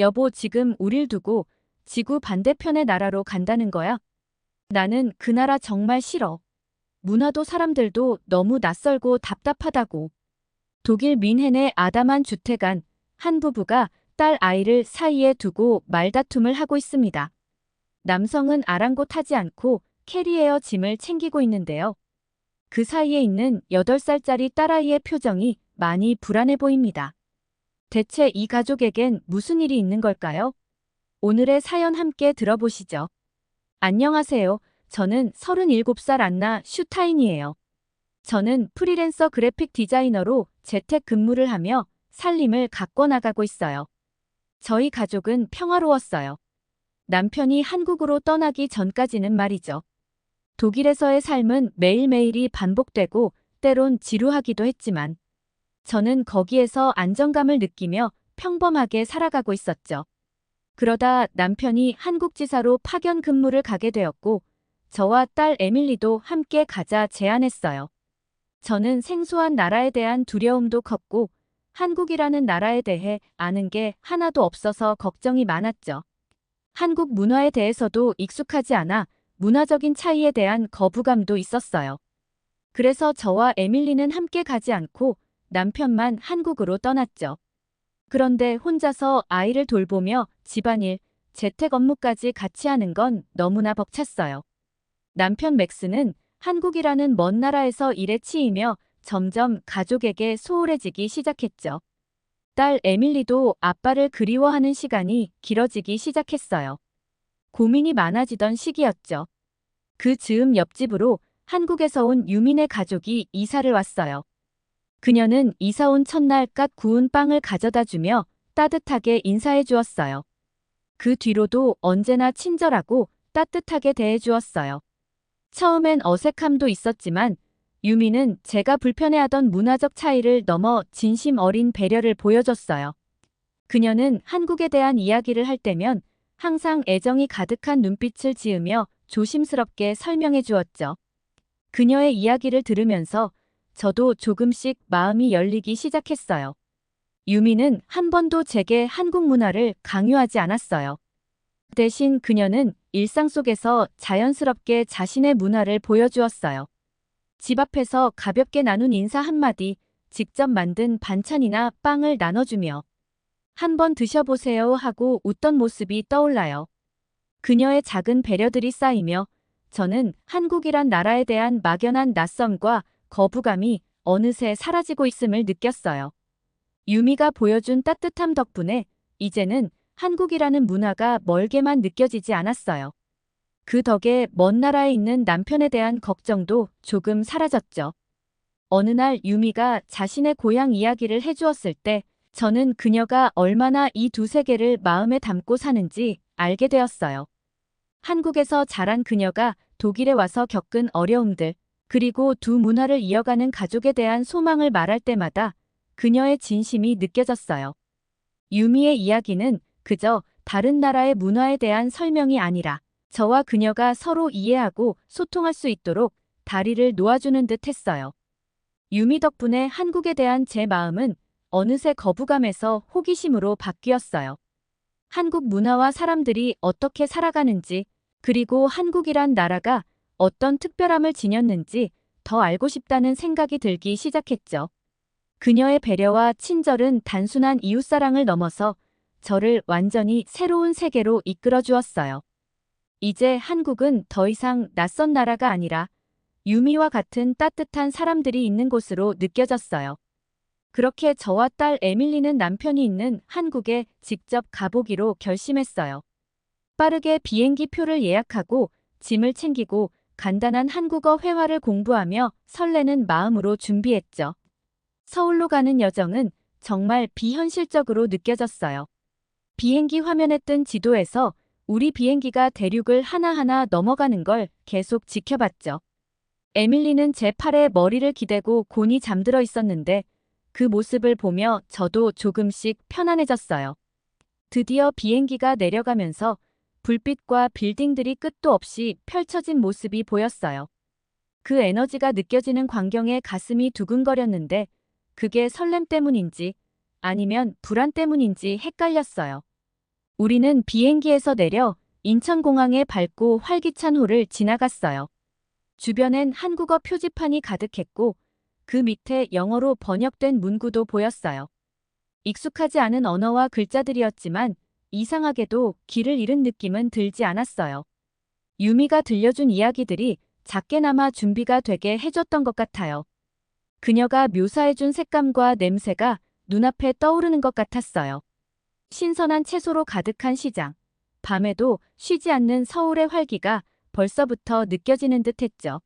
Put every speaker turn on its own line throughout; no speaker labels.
여보, 지금 우릴 두고 지구 반대편의 나라로 간다는 거야? 나는 그 나라 정말 싫어. 문화도 사람들도 너무 낯설고 답답하다고. 독일 뮌헨의 아담한 주택 안 한 부부가 딸 아이를 사이에 두고 말다툼을 하고 있습니다. 남성은 아랑곳하지 않고 캐리어 짐을 챙기고 있는데요. 그 사이에 있는 8살짜리 딸아이의 표정이 많이 불안해 보입니다. 대체 이 가족에겐 무슨 일이 있는 걸까요? 오늘의 사연 함께 들어보시죠. 안녕하세요. 저는 37살 안나 슈타인이에요. 저는 프리랜서 그래픽 디자이너로 재택 근무를 하며 살림을 가꿔나가고 있어요. 저희 가족은 평화로웠어요. 남편이 한국으로 떠나기 전까지는 말이죠. 독일에서의 삶은 매일매일이 반복되고 때론 지루하기도 했지만 저는 거기에서 안정감을 느끼며 평범하게 살아가고 있었죠. 그러다 남편이 한국 지사로 파견 근무를 가게 되었고 저와 딸 에밀리도 함께 가자 제안했어요. 저는 생소한 나라에 대한 두려움도 컸고 한국이라는 나라에 대해 아는 게 하나도 없어서 걱정이 많았죠. 한국 문화에 대해서도 익숙하지 않아 문화적인 차이에 대한 거부감도 있었어요. 그래서 저와 에밀리는 함께 가지 않고 남편만 한국으로 떠났죠. 그런데 혼자서 아이를 돌보며 집안일, 재택 업무까지 같이 하는 건 너무나 벅찼어요. 남편 맥스는 한국이라는 먼 나라에서 일에 치이며 점점 가족에게 소홀해지기 시작했죠. 딸 에밀리도 아빠를 그리워하는 시간이 길어지기 시작했어요. 고민이 많아지던 시기였죠. 그 즈음 옆집으로 한국에서 온 유민의 가족이 이사를 왔어요. 그녀는 이사 온 첫날 갓 구운 빵을 가져다 주며 따뜻하게 인사해 주었어요. 그 뒤로도 언제나 친절하고 따뜻하게 대해 주었어요. 처음엔 어색함도 있었지만 유미는 제가 불편해하던 문화적 차이를 넘어 진심 어린 배려를 보여줬어요. 그녀는 한국에 대한 이야기를 할 때면 항상 애정이 가득한 눈빛을 지으며 조심스럽게 설명해 주었죠. 그녀의 이야기를 들으면서 저도 조금씩 마음이 열리기 시작했어요. 유미는 한 번도 제게 한국 문화를 강요하지 않았어요. 대신 그녀는 일상 속에서 자연스럽게 자신의 문화를 보여주었어요. 집 앞에서 가볍게 나눈 인사 한마디, 직접 만든 반찬이나 빵을 나눠주며 한번 드셔보세요 하고 웃던 모습이 떠올라요. 그녀의 작은 배려들이 쌓이며 저는 한국이란 나라에 대한 막연한 낯섦과 거부감이 어느새 사라지고 있음을 느꼈어요. 유미가 보여준 따뜻함 덕분에 이제는 한국이라는 문화가 멀게만 느껴지지 않았어요. 그 덕에 먼 나라에 있는 남편에 대한 걱정도 조금 사라졌죠. 어느 날 유미가 자신의 고향 이야기를 해주었을 때 저는 그녀가 얼마나 이 두 세계를 마음에 담고 사는지 알게 되었어요. 한국에서 자란 그녀가 독일에 와서 겪은 어려움들, 그리고 두 문화를 이어가는 가족에 대한 소망을 말할 때마다 그녀의 진심이 느껴졌어요. 유미의 이야기는 그저 다른 나라의 문화에 대한 설명이 아니라 저와 그녀가 서로 이해하고 소통할 수 있도록 다리를 놓아주는 듯 했어요. 유미 덕분에 한국에 대한 제 마음은 어느새 거부감에서 호기심으로 바뀌었어요. 한국 문화와 사람들이 어떻게 살아가는지, 그리고 한국이란 나라가 어떤 특별함을 지녔는지 더 알고 싶다는 생각이 들기 시작했죠. 그녀의 배려와 친절은 단순한 이웃사랑을 넘어서 저를 완전히 새로운 세계로 이끌어 주었어요. 이제 한국은 더 이상 낯선 나라가 아니라 유미와 같은 따뜻한 사람들이 있는 곳으로 느껴졌어요. 그렇게 저와 딸 에밀리는 남편이 있는 한국에 직접 가보기로 결심했어요. 빠르게 비행기 표를 예약하고 짐을 챙기고 간단한 한국어 회화를 공부하며 설레는 마음으로 준비했죠. 서울로 가는 여정은 정말 비현실적으로 느껴졌어요. 비행기 화면에 뜬 지도에서 우리 비행기가 대륙을 하나하나 넘어가는 걸 계속 지켜봤죠. 에밀리는 제 팔에 머리를 기대고 곤히 잠들어 있었는데 그 모습을 보며 저도 조금씩 편안해졌어요. 드디어 비행기가 내려가면서 불빛과 빌딩들이 끝도 없이 펼쳐진 모습이 보였어요. 그 에너지가 느껴지는 광경에 가슴이 두근거렸는데 그게 설렘 때문인지 아니면 불안 때문인지 헷갈렸어요. 우리는 비행기에서 내려 인천공항의 밝고 활기찬 호를 지나갔어요. 주변엔 한국어 표지판이 가득했고 그 밑에 영어로 번역된 문구도 보였어요. 익숙하지 않은 언어와 글자들이었지만 이상하게도 길을 잃은 느낌은 들지 않았어요. 유미가 들려준 이야기들이 작게나마 준비가 되게 해줬던 것 같아요. 그녀가 묘사해준 색감과 냄새가 눈앞에 떠오르는 것 같았어요. 신선한 채소로 가득한 시장. 밤에도 쉬지 않는 서울의 활기가 벌써부터 느껴지는 듯했죠.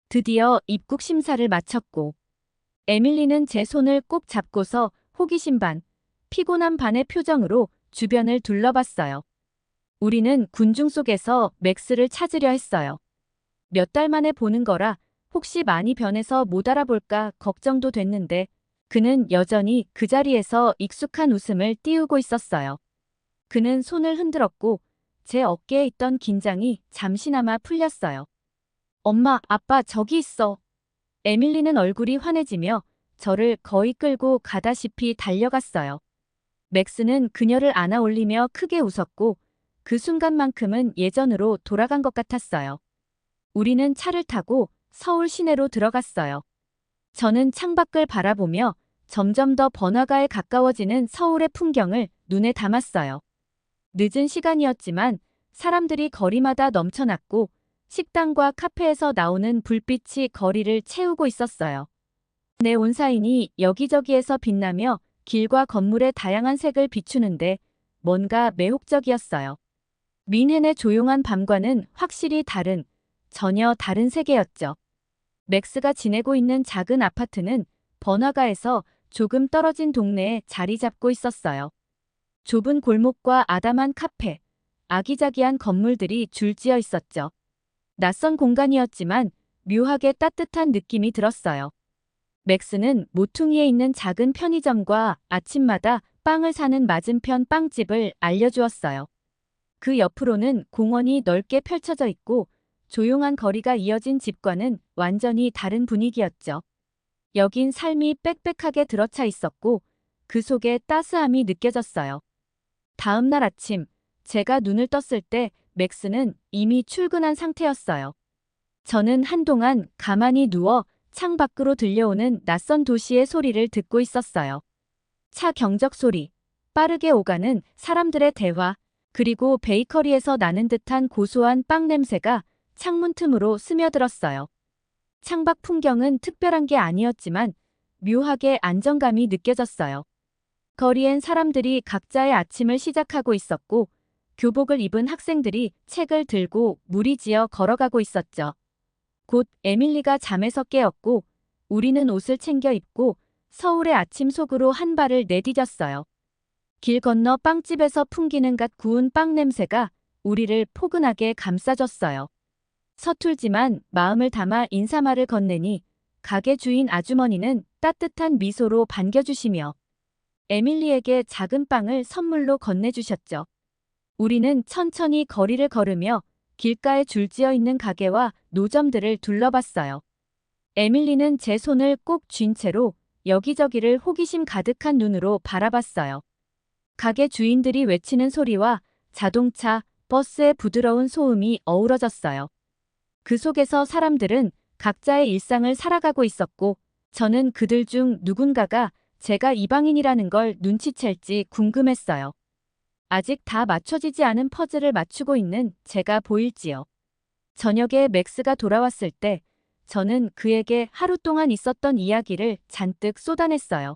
드디어 입국 심사를 마쳤고 에밀리는 제 손을 꼭 잡고서 호기심 반, 피곤한 반의 표정으로 주변을 둘러봤어요. 우리는 군중 속에서 맥스를 찾으려 했어요. 몇 달 만에 보는 거라 혹시 많이 변해서 못 알아볼까 걱정도 됐는데 그는 여전히 그 자리에서 익숙한 웃음을 띄우고 있었어요. 그는 손을 흔들었고 제 어깨에 있던 긴장이 잠시나마 풀렸어요. 엄마, 아빠 저기 있어. 에밀리는 얼굴이 환해지며 저를 거의 끌고 가다시피 달려갔어요. 맥스는 그녀를 안아 올리며 크게 웃었고 그 순간만큼은 예전으로 돌아간 것 같았어요. 우리는 차를 타고 서울 시내로 들어갔어요. 저는 창밖을 바라보며 점점 더 번화가에 가까워지는 서울의 풍경을 눈에 담았어요. 늦은 시간이었지만 사람들이 거리마다 넘쳐났고 식당과 카페에서 나오는 불빛이 거리를 채우고 있었어요. 네온사인이 여기저기에서 빛나며 길과 건물의 다양한 색을 비추는데 뭔가 매혹적이었어요. 민헨의 조용한 밤과는 확실히 전혀 다른 세계였죠. 맥스가 지내고 있는 작은 아파트는 번화가에서 조금 떨어진 동네에 자리 잡고 있었어요. 좁은 골목과 아담한 카페, 아기자기한 건물들이 줄지어 있었죠. 낯선 공간이었지만 묘하게 따뜻한 느낌이 들었어요. 맥스는 모퉁이에 있는 작은 편의점과 아침마다 빵을 사는 맞은편 빵집을 알려주었어요. 그 옆으로는 공원이 넓게 펼쳐져 있고 조용한 거리가 이어진 집과는 완전히 다른 분위기였죠. 여긴 삶이 빽빽하게 들어차 있었고 그 속에 따스함이 느껴졌어요. 다음 날 아침, 제가 눈을 떴을 때 맥스는 이미 출근한 상태였어요. 저는 한동안 가만히 누워 창 밖으로 들려오는 낯선 도시의 소리를 듣고 있었어요. 차 경적 소리, 빠르게 오가는 사람들의 대화, 그리고 베이커리에서 나는 듯한 고소한 빵 냄새가 창문 틈으로 스며들었어요. 창밖 풍경은 특별한 게 아니었지만 묘하게 안정감이 느껴졌어요. 거리엔 사람들이 각자의 아침을 시작하고 있었고 교복을 입은 학생들이 책을 들고 무리지어 걸어가고 있었죠. 곧 에밀리가 잠에서 깨었고 우리는 옷을 챙겨 입고 서울의 아침 속으로 한 발을 내디뎠어요. 길 건너 빵집에서 풍기는 갓 구운 빵 냄새가 우리를 포근하게 감싸줬어요. 서툴지만 마음을 담아 인사말을 건네니 가게 주인 아주머니는 따뜻한 미소로 반겨주시며 에밀리에게 작은 빵을 선물로 건네주셨죠. 우리는 천천히 거리를 걸으며 길가에 줄지어 있는 가게와 노점들을 둘러봤어요. 에밀리는 제 손을 꼭 쥔 채로 여기저기를 호기심 가득한 눈으로 바라봤어요. 가게 주인들이 외치는 소리와 자동차, 버스의 부드러운 소음이 어우러졌어요. 그 속에서 사람들은 각자의 일상을 살아가고 있었고 저는 그들 중 누군가가 제가 이방인이라는 걸 눈치챌지 궁금했어요. 아직 다 맞춰지지 않은 퍼즐을 맞추고 있는 제가 보일지요. 저녁에 맥스가 돌아왔을 때 저는 그에게 하루 동안 있었던 이야기를 잔뜩 쏟아냈어요.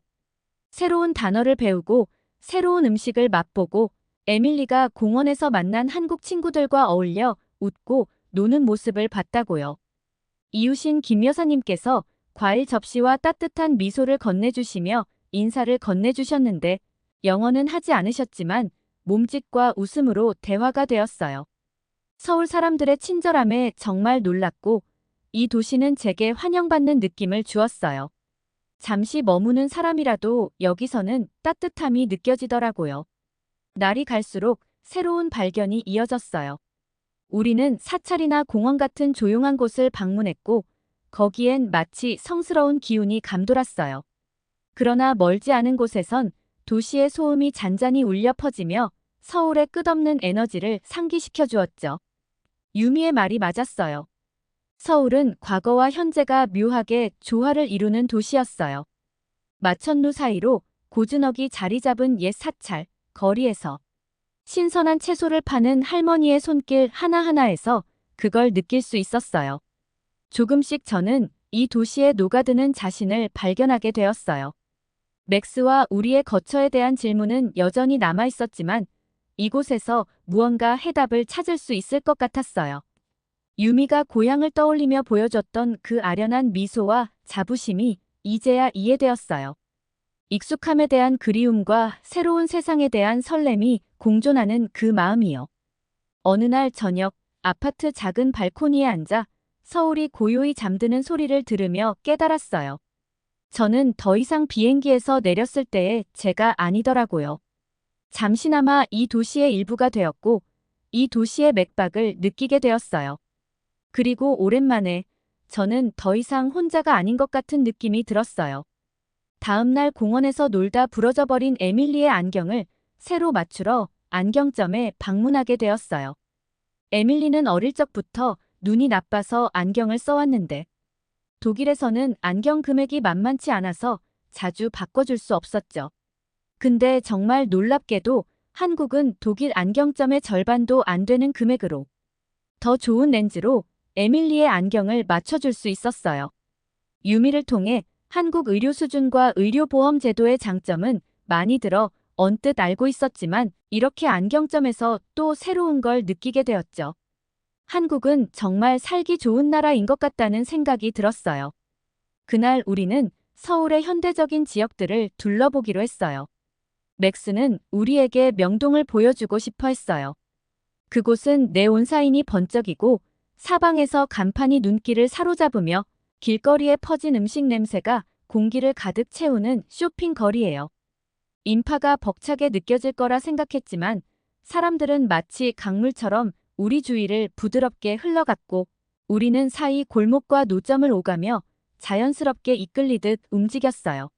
새로운 단어를 배우고 새로운 음식을 맛보고 에밀리가 공원에서 만난 한국 친구들과 어울려 웃고 노는 모습을 봤다고요. 이웃인 김 여사님께서 과일 접시와 따뜻한 미소를 건네주시며 인사를 건네주셨는데 영어는 하지 않으셨지만 몸짓과 웃음으로 대화가 되었어요. 서울 사람들의 친절함에 정말 놀랐고 이 도시는 제게 환영받는 느낌을 주었어요. 잠시 머무는 사람이라도 여기서는 따뜻함이 느껴지더라고요. 날이 갈수록 새로운 발견이 이어졌어요. 우리는 사찰이나 공원 같은 조용한 곳을 방문했고 거기엔 마치 성스러운 기운이 감돌았어요. 그러나 멀지 않은 곳에선 도시의 소음이 잔잔히 울려 퍼지며 서울의 끝없는 에너지를 상기시켜 주었죠. 유미의 말이 맞았어요. 서울은 과거와 현재가 묘하게 조화를 이루는 도시였어요. 마천루 사이로 고즈넉이 자리 잡은 옛 사찰, 거리에서 신선한 채소를 파는 할머니의 손길 하나하나에서 그걸 느낄 수 있었어요. 조금씩 저는 이 도시에 녹아드는 자신을 발견하게 되었어요. 맥스와 우리의 거처에 대한 질문은 여전히 남아 있었지만 이곳에서 무언가 해답을 찾을 수 있을 것 같았어요. 유미가 고향을 떠올리며 보여줬던 그 아련한 미소와 자부심이 이제야 이해되었어요. 익숙함에 대한 그리움과 새로운 세상에 대한 설렘이 공존하는 그 마음이요. 어느 날 저녁, 아파트 작은 발코니에 앉아 서울이 고요히 잠드는 소리를 들으며 깨달았어요. 저는 더 이상 비행기에서 내렸을 때의 제가 아니더라고요. 잠시나마 이 도시의 일부가 되었고, 이 도시의 맥박을 느끼게 되었어요. 그리고 오랜만에 저는 더 이상 혼자가 아닌 것 같은 느낌이 들었어요. 다음 날 공원에서 놀다 부러져 버린 에밀리의 안경을 새로 맞추러 안경점에 방문하게 되었어요. 에밀리는 어릴 적부터 눈이 나빠서 안경을 써왔는데 독일에서는 안경 금액이 만만치 않아서 자주 바꿔줄 수 없었죠. 근데 정말 놀랍게도 한국은 독일 안경점의 절반도 안 되는 금액으로 더 좋은 렌즈로 에밀리의 안경을 맞춰줄 수 있었어요. 유미를 통해 한국 의료 수준과 의료보험 제도의 장점은 많이 들어 언뜻 알고 있었지만 이렇게 안경점에서 또 새로운 걸 느끼게 되었죠. 한국은 정말 살기 좋은 나라인 것 같다는 생각이 들었어요. 그날 우리는 서울의 현대적인 지역들을 둘러보기로 했어요. 맥스는 우리에게 명동을 보여주고 싶어 했어요. 그곳은 네온사인이 번쩍이고 사방에서 간판이 눈길을 사로잡으며 길거리에 퍼진 음식 냄새가 공기를 가득 채우는 쇼핑 거리예요. 인파가 벅차게 느껴질 거라 생각했지만 사람들은 마치 강물처럼 우리 주위를 부드럽게 흘러갔고 우리는 사이 골목과 노점을 오가며 자연스럽게 이끌리듯 움직였어요.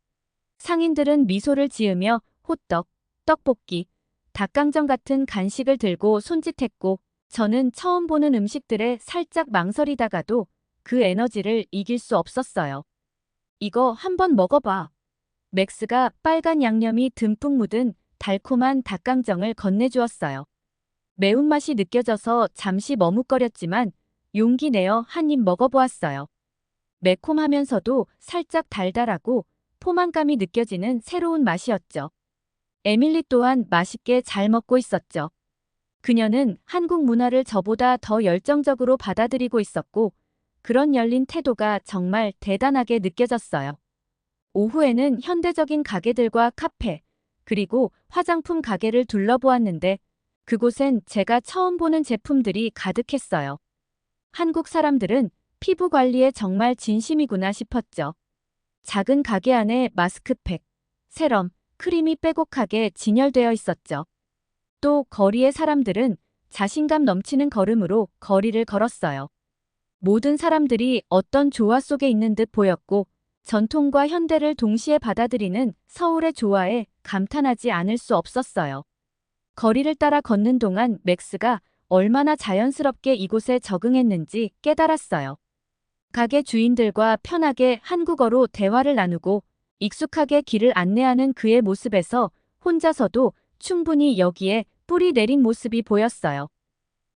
상인들은 미소를 지으며 호떡, 떡볶이, 닭강정 같은 간식을 들고 손짓했고 저는 처음 보는 음식들에 살짝 망설이다가도 그 에너지를 이길 수 없었어요. 이거 한번 먹어봐. 맥스가 빨간 양념이 듬뿍 묻은 달콤한 닭강정을 건네주었어요. 매운맛이 느껴져서 잠시 머뭇거렸지만 용기 내어 한 입 먹어보았어요. 매콤하면서도 살짝 달달하고 포만감이 느껴지는 새로운 맛이었죠. 에밀리 또한 맛있게 잘 먹고 있었죠. 그녀는 한국 문화를 저보다 더 열정적으로 받아들이고 있었고 그런 열린 태도가 정말 대단하게 느껴졌어요. 오후에는 현대적인 가게들과 카페, 그리고 화장품 가게를 둘러보았는데 그곳엔 제가 처음 보는 제품들이 가득했어요. 한국 사람들은 피부 관리에 정말 진심이구나 싶었죠. 작은 가게 안에 마스크팩, 세럼, 크림이 빼곡하게 진열되어 있었죠. 또 거리의 사람들은 자신감 넘치는 걸음으로 거리를 걸었어요. 모든 사람들이 어떤 조화 속에 있는 듯 보였고 전통과 현대를 동시에 받아들이는 서울의 조화에 감탄하지 않을 수 없었어요. 거리를 따라 걷는 동안 맥스가 얼마나 자연스럽게 이곳에 적응했는지 깨달았어요. 가게 주인들과 편하게 한국어로 대화를 나누고 익숙하게 길을 안내하는 그의 모습에서 혼자서도 충분히 여기에 뿌리 내린 모습이 보였어요.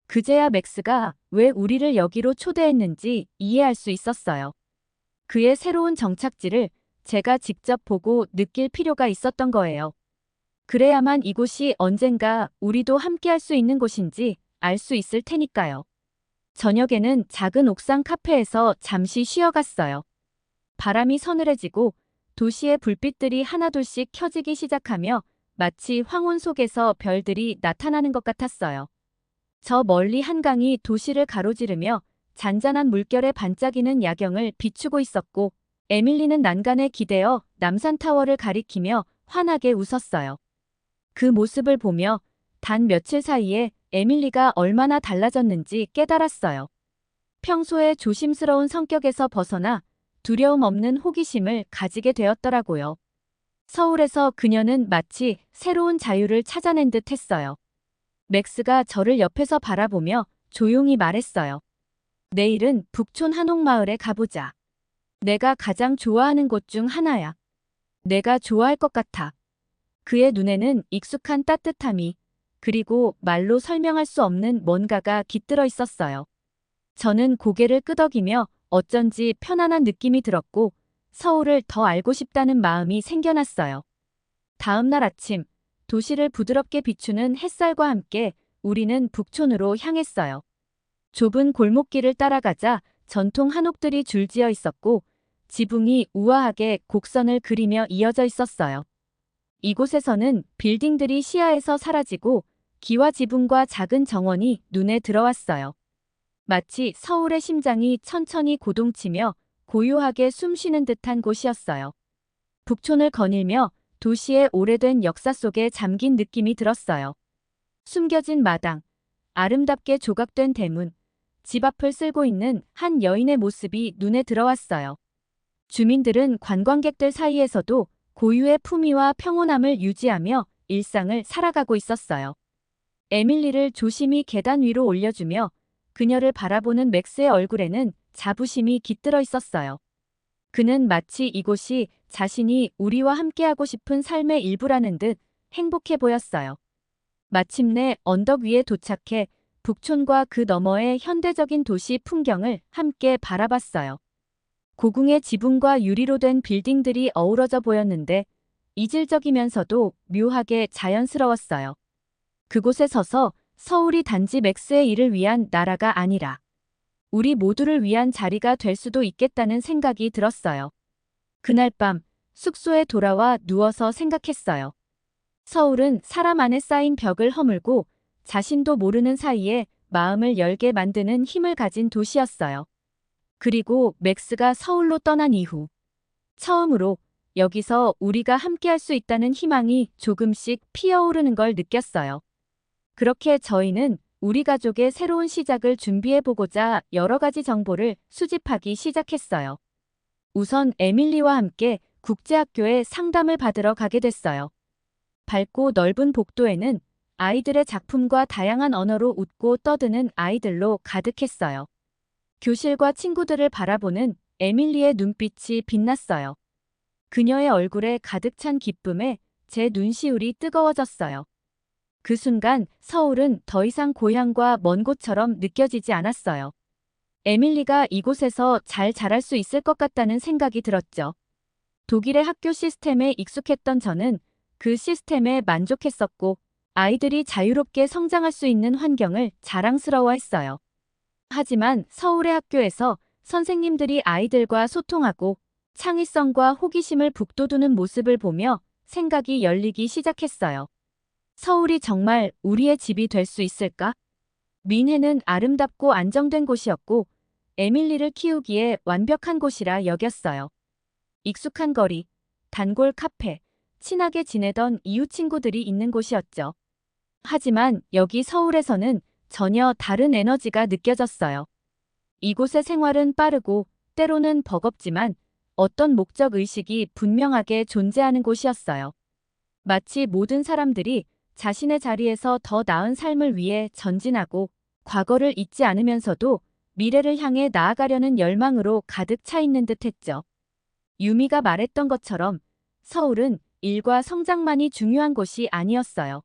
그제야 맥스가 왜 우리를 여기로 초대했는지 이해할 수 있었어요. 그의 새로운 정착지를 제가 직접 보고 느낄 필요가 있었던 거예요. 그래야만 이곳이 언젠가 우리도 함께할 수 있는 곳인지 알 수 있을 테니까요. 저녁에는 작은 옥상 카페에서 잠시 쉬어갔어요. 바람이 서늘해지고 도시의 불빛들이 하나둘씩 켜지기 시작하며 마치 황혼 속에서 별들이 나타나는 것 같았어요. 저 멀리 한강이 도시를 가로지르며 잔잔한 물결에 반짝이는 야경을 비추고 있었고 에밀리는 난간에 기대어 남산타워를 가리키며 환하게 웃었어요. 그 모습을 보며 단 며칠 사이에 에밀리가 얼마나 달라졌는지 깨달았어요. 평소에 조심스러운 성격에서 벗어나 두려움 없는 호기심을 가지게 되었더라고요. 서울에서 그녀는 마치 새로운 자유를 찾아낸 듯 했어요. 맥스가 저를 옆에서 바라보며 조용히 말했어요. 내일은 북촌 한옥마을에 가보자. 내가 가장 좋아하는 곳 중 하나야. 내가 좋아할 것 같아. 그의 눈에는 익숙한 따뜻함이, 그리고 말로 설명할 수 없는 뭔가가 깃들어 있었어요. 저는 고개를 끄덕이며 어쩐지 편안한 느낌이 들었고 서울을 더 알고 싶다는 마음이 생겨났어요. 다음 날 아침, 도시를 부드럽게 비추는 햇살과 함께 우리는 북촌으로 향했어요. 좁은 골목길을 따라가자 전통 한옥들이 줄지어 있었고 지붕이 우아하게 곡선을 그리며 이어져 있었어요. 이곳에서는 빌딩들이 시야에서 사라지고 기와 지붕과 작은 정원이 눈에 들어왔어요. 마치 서울의 심장이 천천히 고동치며 고요하게 숨쉬는 듯한 곳이었어요. 북촌을 거닐며 도시의 오래된 역사 속에 잠긴 느낌이 들었어요. 숨겨진 마당, 아름답게 조각된 대문, 집 앞을 쓸고 있는 한 여인의 모습이 눈에 들어왔어요. 주민들은 관광객들 사이에서도 고유의 품위와 평온함을 유지하며 일상을 살아가고 있었어요. 에밀리를 조심히 계단 위로 올려주며 그녀를 바라보는 맥스의 얼굴에는 자부심이 깃들어 있었어요. 그는 마치 이곳이 자신이 우리와 함께하고 싶은 삶의 일부라는 듯 행복해 보였어요. 마침내 언덕 위에 도착해 북촌과 그 너머의 현대적인 도시 풍경을 함께 바라봤어요. 고궁의 지붕과 유리로 된 빌딩들이 어우러져 보였는데 이질적이면서도 묘하게 자연스러웠어요. 그곳에 서서 서울이 단지 맥스의 일을 위한 나라가 아니라 우리 모두를 위한 자리가 될 수도 있겠다는 생각이 들었어요. 그날 밤 숙소에 돌아와 누워서 생각했어요. 서울은 사람 안에 쌓인 벽을 허물고 자신도 모르는 사이에 마음을 열게 만드는 힘을 가진 도시였어요. 그리고 맥스가 서울로 떠난 이후 처음으로 여기서 우리가 함께할 수 있다는 희망이 조금씩 피어오르는 걸 느꼈어요. 그렇게 저희는 우리 가족의 새로운 시작을 준비해보고자 여러 가지 정보를 수집하기 시작했어요. 우선 에밀리와 함께 국제학교에 상담을 받으러 가게 됐어요. 밝고 넓은 복도에는 아이들의 작품과 다양한 언어로 웃고 떠드는 아이들로 가득했어요. 교실과 친구들을 바라보는 에밀리의 눈빛이 빛났어요. 그녀의 얼굴에 가득 찬 기쁨에 제 눈시울이 뜨거워졌어요. 그 순간 서울은 더 이상 고향과 먼 곳처럼 느껴지지 않았어요. 에밀리가 이곳에서 잘 자랄 수 있을 것 같다는 생각이 들었죠. 독일의 학교 시스템에 익숙했던 저는 그 시스템에 만족했었고 아이들이 자유롭게 성장할 수 있는 환경을 자랑스러워했어요. 하지만 서울의 학교에서 선생님들이 아이들과 소통하고 창의성과 호기심을 북돋우는 모습을 보며 생각이 열리기 시작했어요. 서울이 정말 우리의 집이 될 수 있을까? 민해는 아름답고 안정된 곳이었고 에밀리를 키우기에 완벽한 곳이라 여겼어요. 익숙한 거리, 단골 카페, 친하게 지내던 이웃 친구들이 있는 곳이었죠. 하지만 여기 서울에서는 전혀 다른 에너지가 느껴졌어요. 이곳의 생활은 빠르고 때로는 버겁지만 어떤 목적 의식이 분명하게 존재하는 곳이었어요. 마치 모든 사람들이 자신의 자리에서 더 나은 삶을 위해 전진하고 과거를 잊지 않으면서도 미래를 향해 나아가려는 열망으로 가득 차 있는 듯했죠. 유미가 말했던 것처럼 서울은 일과 성장만이 중요한 곳이 아니었어요.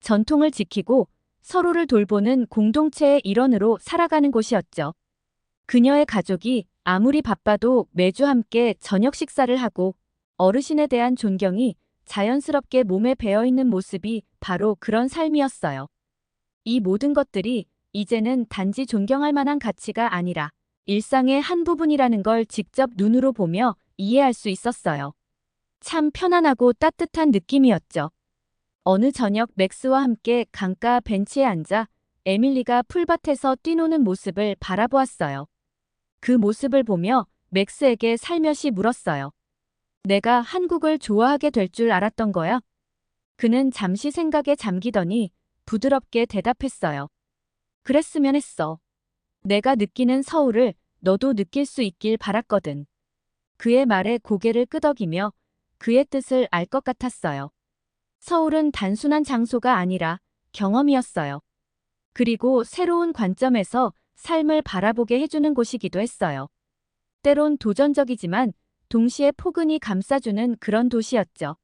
전통을 지키고 서로를 돌보는 공동체의 일원으로 살아가는 곳이었죠. 그녀의 가족이 아무리 바빠도 매주 함께 저녁 식사를 하고 어르신에 대한 존경이 자연스럽게 몸에 배어있는 모습이 바로 그런 삶이었어요. 이 모든 것들이 이제는 단지 존경할 만한 가치가 아니라 일상의 한 부분이라는 걸 직접 눈으로 보며 이해할 수 있었어요. 참 편안하고 따뜻한 느낌이었죠. 어느 저녁 맥스와 함께 강가 벤치에 앉아 에밀리가 풀밭에서 뛰노는 모습을 바라보았어요. 그 모습을 보며 맥스에게 살며시 물었어요. 내가 한국을 좋아하게 될 줄 알았던 거야? 그는 잠시 생각에 잠기더니 부드럽게 대답했어요. 그랬으면 했어. 내가 느끼는 서울을 너도 느낄 수 있길 바랐거든. 그의 말에 고개를 끄덕이며 그의 뜻을 알 것 같았어요. 서울은 단순한 장소가 아니라 경험이었어요. 그리고 새로운 관점에서 삶을 바라보게 해주는 곳이기도 했어요. 때론 도전적이지만 동시에 포근히 감싸주는 그런 도시였죠.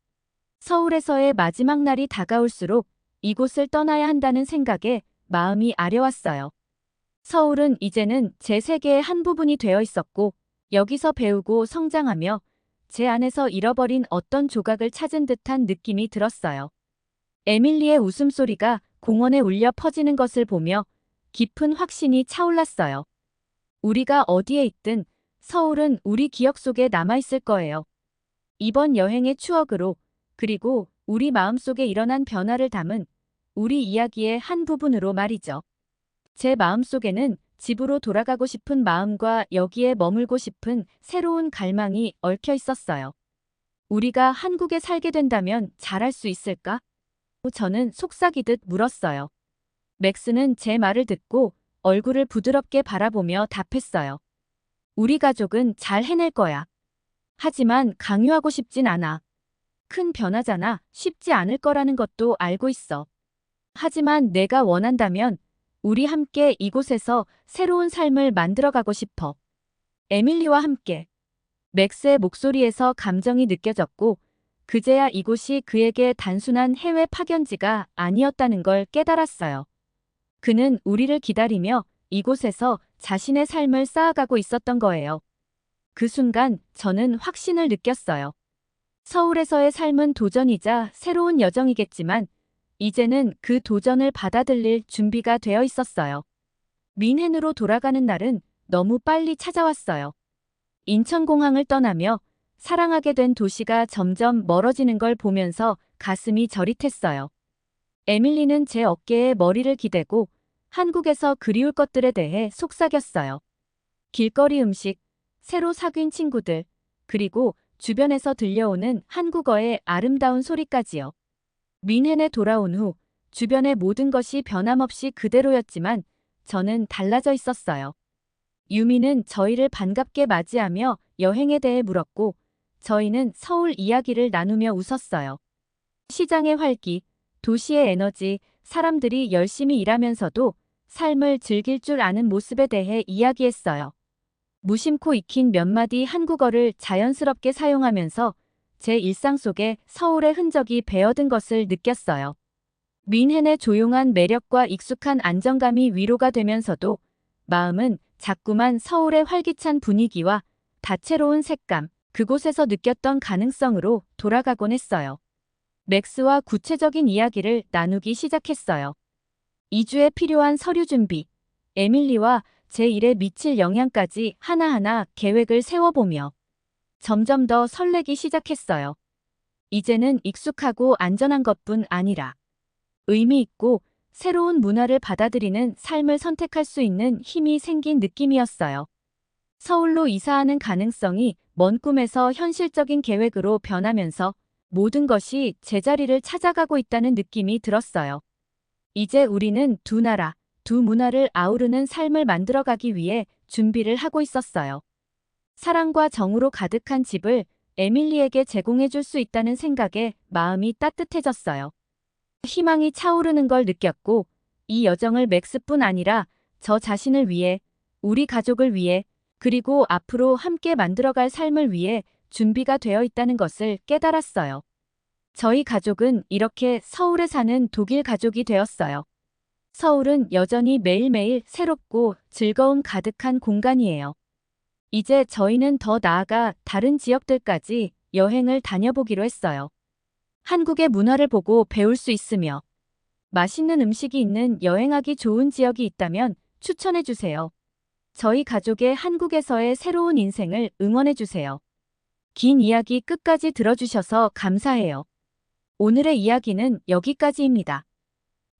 서울에서의 마지막 날이 다가올수록 이곳을 떠나야 한다는 생각에 마음이 아려왔어요. 서울은 이제는 제 세계의 한 부분이 되어 있었고, 여기서 배우고 성장하며 제 안에서 잃어버린 어떤 조각을 찾은 듯한 느낌이 들었어요. 에밀리의 웃음소리가 공원에 울려 퍼지는 것을 보며 깊은 확신이 차올랐어요. 우리가 어디에 있든 서울은 우리 기억 속에 남아있을 거예요. 이번 여행의 추억으로, 그리고 우리 마음속에 일어난 변화를 담은 우리 이야기의 한 부분으로 말이죠. 제 마음속에는 집으로 돌아가고 싶은 마음과 여기에 머물고 싶은 새로운 갈망이 얽혀 있었어요. 우리가 한국에 살게 된다면 잘할 수 있을까? 저는 속삭이듯 물었어요. 맥스는 제 말을 듣고 얼굴을 부드럽게 바라보며 답했어요. 우리 가족은 잘 해낼 거야. 하지만 강요하고 싶진 않아. 큰 변화잖아. 쉽지 않을 거라는 것도 알고 있어. 하지만 내가 원한다면 우리 함께 이곳에서 새로운 삶을 만들어가고 싶어. 에밀리와 함께. 맥스의 목소리에서 감정이 느껴졌고, 그제야 이곳이 그에게 단순한 해외 파견지가 아니었다는 걸 깨달았어요. 그는 우리를 기다리며 이곳에서 자신의 삶을 쌓아가고 있었던 거예요. 그 순간 저는 확신을 느꼈어요. 서울에서의 삶은 도전이자 새로운 여정이겠지만 이제는 그 도전을 받아들일 준비가 되어 있었어요. 민헨으로 돌아가는 날은 너무 빨리 찾아왔어요. 인천공항을 떠나며 사랑하게 된 도시가 점점 멀어지는 걸 보면서 가슴이 저릿했어요. 에밀리는 제 어깨에 머리를 기대고 한국에서 그리울 것들에 대해 속삭였어요. 길거리 음식, 새로 사귄 친구들, 그리고 주변에서 들려오는 한국어의 아름다운 소리까지요. 민헨에 돌아온 후 주변의 모든 것이 변함없이 그대로였지만 저는 달라져 있었어요. 유미는 저희를 반갑게 맞이하며 여행에 대해 물었고 저희는 서울 이야기를 나누며 웃었어요. 시장의 활기, 도시의 에너지, 사람들이 열심히 일하면서도 삶을 즐길 줄 아는 모습에 대해 이야기했어요. 무심코 익힌 몇 마디 한국어를 자연스럽게 사용하면서 제 일상 속에 서울의 흔적이 배어든 것을 느꼈어요. 민헨의 조용한 매력과 익숙한 안정감이 위로가 되면서도 마음은 자꾸만 서울의 활기찬 분위기와 다채로운 색감, 그곳에서 느꼈던 가능성으로 돌아가곤 했어요. 맥스와 구체적인 이야기를 나누기 시작했어요. 이주에 필요한 서류 준비, 에밀리와 제 일에 미칠 영향까지 하나하나 계획을 세워보며 점점 더 설레기 시작했어요. 이제는 익숙하고 안전한 것뿐 아니라 의미 있고 새로운 문화를 받아들이는 삶을 선택할 수 있는 힘이 생긴 느낌이었어요. 서울로 이사하는 가능성이 먼 꿈에서 현실적인 계획으로 변하면서 모든 것이 제자리를 찾아가고 있다는 느낌이 들었어요. 이제 우리는 두 나라, 두 문화를 아우르는 삶을 만들어가기 위해 준비를 하고 있었어요. 사랑과 정으로 가득한 집을 에밀리에게 제공해 줄 수 있다는 생각에 마음이 따뜻해졌어요. 희망이 차오르는 걸 느꼈고 이 여정을 맥스뿐 아니라 저 자신을 위해, 우리 가족을 위해, 그리고 앞으로 함께 만들어갈 삶을 위해 준비가 되어 있다는 것을 깨달았어요. 저희 가족은 이렇게 서울에 사는 독일 가족이 되었어요. 서울은 여전히 매일매일 새롭고 즐거움 가득한 공간이에요. 이제 저희는 더 나아가 다른 지역들까지 여행을 다녀보기로 했어요. 한국의 문화를 보고 배울 수 있으며 맛있는 음식이 있는 여행하기 좋은 지역이 있다면 추천해 주세요. 저희 가족의 한국에서의 새로운 인생을 응원해 주세요. 긴 이야기 끝까지 들어주셔서 감사해요. 오늘의 이야기는 여기까지입니다.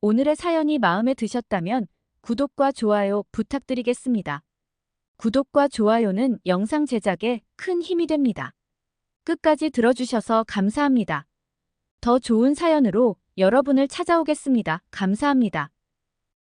오늘의 사연이 마음에 드셨다면 구독과 좋아요 부탁드리겠습니다. 구독과 좋아요는 영상 제작에 큰 힘이 됩니다. 끝까지 들어주셔서 감사합니다. 더 좋은 사연으로 여러분을 찾아오겠습니다. 감사합니다.